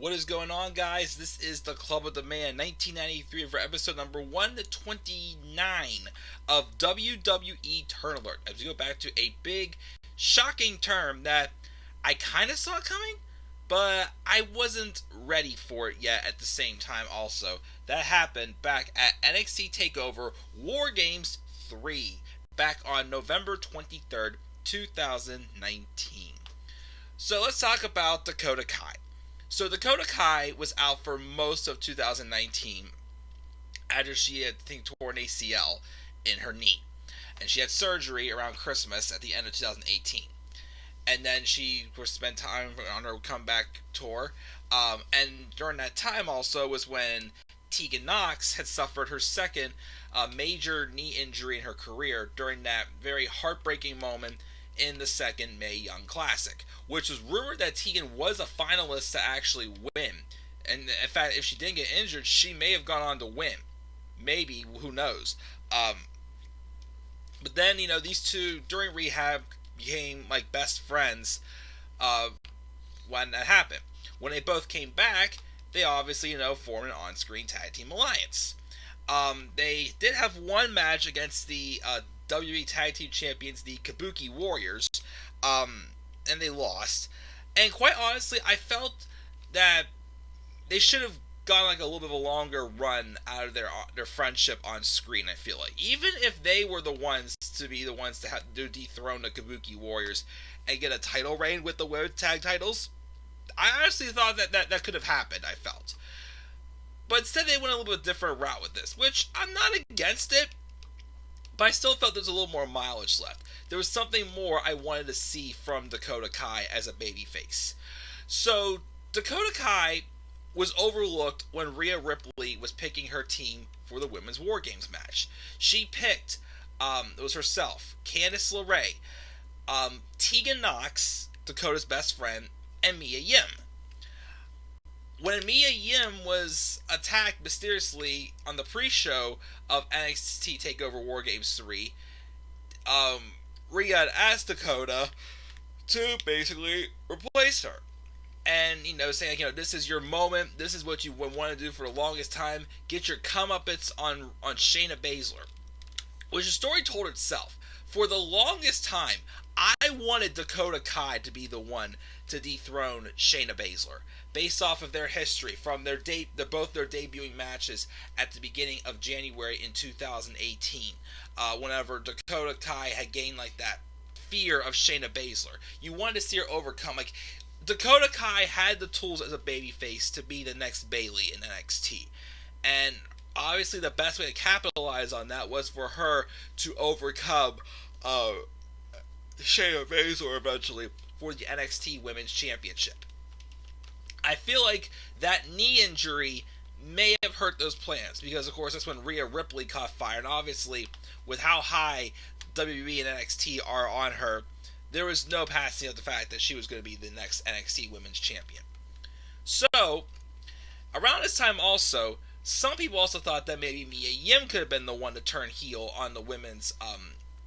What is going on, guys? This is the Club of the Man, 1993 for episode number 129 of WWE Turn Alert. As we go back to a big, shocking term that I kind of saw coming, but I wasn't ready for it yet at the same time also. That happened back at NXT TakeOver War Games 3, back on November 23rd, 2019. So let's talk about Dakota Kai. So Dakota Kai was out for most of 2019 after she had, torn ACL in her knee. And she had surgery around Christmas at the end of 2018. And then she, of course, spent time on her comeback tour. And during that time also was when Tegan Nox had suffered her second major knee injury in her career during that very heartbreaking moment in the second Mae Young Classic, which was rumored that Tegan was a finalist to actually win. And in fact, if she didn't get injured, she may have gone on to win. Maybe, who knows. But then, these two, during rehab, became like best friends when that happened. When they both came back, they obviously, formed an on-screen tag team alliance. They did have one match against the WWE Tag Team Champions, the Kabuki Warriors, and they lost. And quite honestly, I felt that they should have gone like a little bit of a longer run out of their friendship on screen. I feel like even if they were the ones to be the ones to have to dethrone the Kabuki Warriors and get a title reign with the women's tag titles, I honestly thought that could have happened. I felt, but instead they went a little bit different route with this, which I'm not against it. But I still felt there was a little more mileage left. There was something more I wanted to see from Dakota Kai as a babyface. So Dakota Kai was overlooked when Rhea Ripley was picking her team for the Women's War Games match. She picked, it was herself, Candice LeRae, Tegan Nox, Dakota's best friend, and Mia Yim. When Mia Yim was attacked mysteriously on the pre-show of NXT TakeOver War Games 3, Rhea had asked Dakota to basically replace her. And, saying, this is your moment, this is what you want to do for the longest time, get your comeuppance on Shayna Baszler. Which the story told itself. For the longest time, I wanted Dakota Kai to be the one to dethrone Shayna Baszler, based off of their history from both their debuting matches at the beginning of January in 2018. Whenever Dakota Kai had gained like that fear of Shayna Baszler, you wanted to see her overcome. Like Dakota Kai had the tools as a babyface to be the next Bayley in NXT, and obviously the best way to capitalize on that was for her to overcome Shayna Baszler eventually for the NXT Women's Championship. I feel like that knee injury may have hurt those plans because, of course, that's when Rhea Ripley caught fire, and obviously with how high WWE and NXT are on her, there was no passing of the fact that she was going to be the next NXT Women's Champion. So, around this time also, some people also thought that maybe Mia Yim could have been the one to turn heel on the women's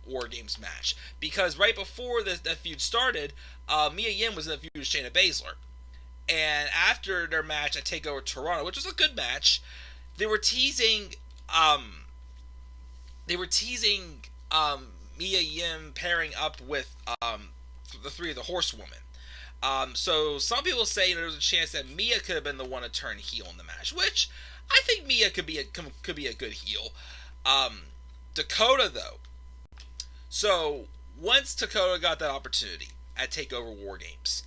War Games match. Because right before that feud started, Mia Yim was in a feud with Shayna Baszler. And after their match at TakeOver Toronto, which was a good match, they were teasing Mia Yim pairing up with the three of the Horsewomen. So some people say there was a chance that Mia could have been the one to turn heel in the match, which I think Mia could be a good heel. Dakota though. So once Dakota got that opportunity at TakeOver War Games,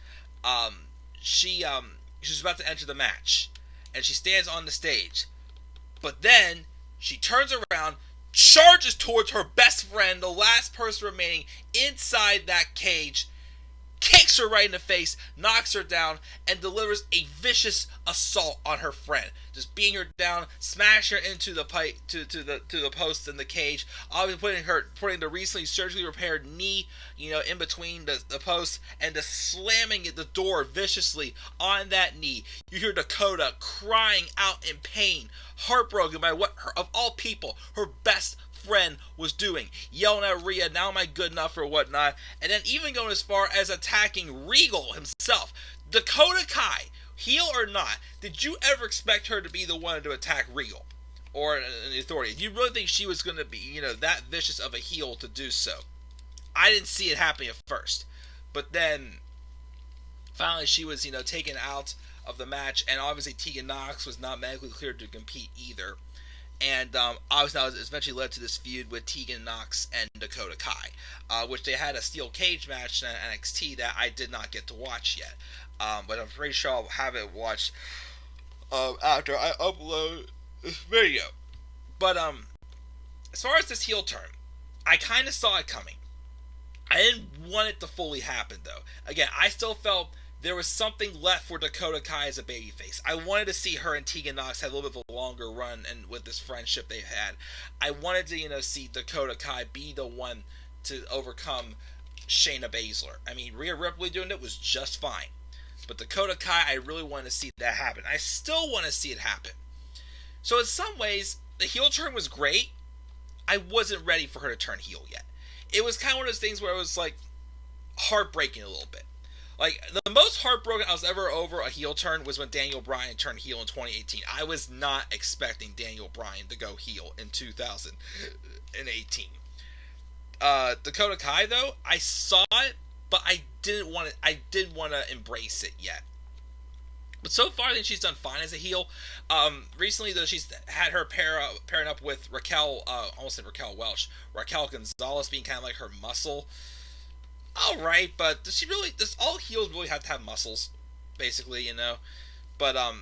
she was about to enter the match, and she stands on the stage, but then she turns around, charges towards her best friend, the last person remaining inside that cage, kicks her right in the face, knocks her down, and delivers a vicious assault on her friend. Just beating her down, smashing her into the pipe to the post in the cage, obviously putting the recently surgically repaired knee, in between the posts, and just slamming the door viciously on that knee. You hear Dakota crying out in pain, heartbroken by what of all people, her best friend was doing, yelling at Rhea, now am I good enough or whatnot, and then even going as far as attacking Regal himself. Dakota Kai heel or not, did you ever expect her to be the one to attack Regal or the Authority? Do you really think she was going to be, that vicious of a heel to do so? I didn't see it happening at first, but then finally she was, taken out of the match, and obviously Tegan Nox was not medically cleared to compete either. And obviously that was eventually led to this feud with Tegan Nox and Dakota Kai, which they had a steel cage match in NXT that I did not get to watch yet. But I'm pretty sure I'll have it watched after I upload this video. But as far as this heel turn, I kind of saw it coming. I didn't want it to fully happen, though. Again, I still felt there was something left for Dakota Kai as a babyface. I wanted to see her and Tegan Nox have a little bit of a longer run, and with this friendship they had, I wanted to see Dakota Kai be the one to overcome Shayna Baszler. I mean, Rhea Ripley doing it was just fine, but Dakota Kai, I really wanted to see that happen. I still want to see it happen. So in some ways, the heel turn was great. I wasn't ready for her to turn heel yet. It was kind of one of those things where it was like heartbreaking a little bit. Like, the most heartbroken I was ever over a heel turn was when Daniel Bryan turned heel in 2018. I was not expecting Daniel Bryan to go heel in 2018. Dakota Kai, though, I saw it, but I didn't want to embrace it yet. But so far, I think she's done fine as a heel. Recently, though, she's had her pairing up with Raquel, almost said Raquel Welch, Raquel Gonzalez being kind of like her muscle. Alright, but does all heels really have to have muscles, basically, But, I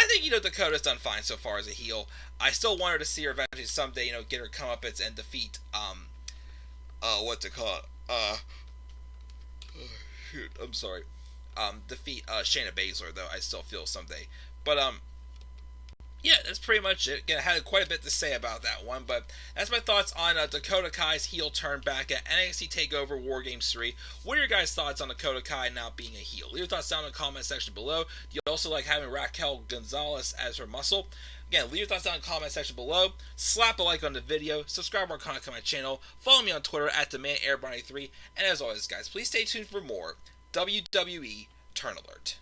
think, Dakota's done fine so far as a heel. I still want her to see her eventually someday, get her comeuppance and defeat, what's it called? Defeat, Shayna Baszler, though, I still feel someday. But, yeah, that's pretty much it. Again, I had quite a bit to say about that one, but that's my thoughts on Dakota Kai's heel turn back at NXT TakeOver War Games 3. What are your guys' thoughts on Dakota Kai now being a heel? Leave your thoughts down in the comment section below. Do you also like having Raquel Gonzalez as her muscle? Again, leave your thoughts down in the comment section below. Slap a like on the video. Subscribe more content to my channel. Follow me on Twitter at DemandAirBonnie3. And as always, guys, please stay tuned for more WWE Turn Alert.